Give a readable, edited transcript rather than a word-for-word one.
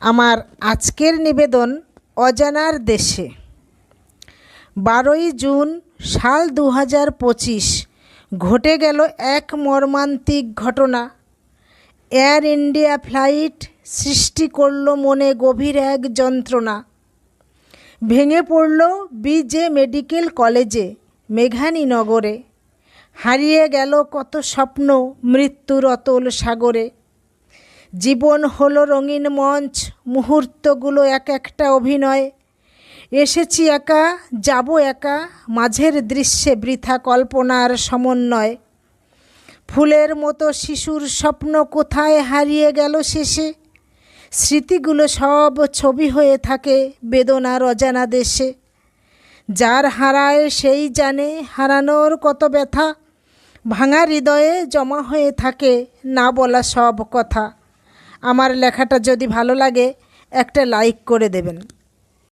আমার আজকের নিবেদন অজানার দেশে। 12ই জুন সাল 2025 ঘটে গেল এক মর্মান্তিক ঘটনা। এয়ার ইন্ডিয়া ফ্লাইট সৃষ্টি করল মনে গভীর এক যন্ত্রণা। ভেঙে পড়ল বিজে মেডিকেল কলেজে, মেঘানীনগরে। হারিয়ে গেল কত স্বপ্ন মৃত্যুর অতল সাগরে। জীবন হলো রঙিন মঞ্চ, মুহূর্তগুলো এক একটা অভিনয়। এসেছি একা, যাব একা, মাঝের দৃশ্যে বৃথা কল্পনার সমন্বয়। ফুলের মতো শিশুর স্বপ্ন কোথায় হারিয়ে গেল শেষে। স্মৃতিগুলো সব ছবি হয়ে থাকে বেদনার অজানা দেশে। যার হারায় সেই জানে হারানোর কত ব্যথা। ভাঙা হৃদয়ে জমা হয়ে থাকে না বলা সব কথা। আমার লেখাটা যদি ভালো লাগে একটা লাইক করে দেবেন।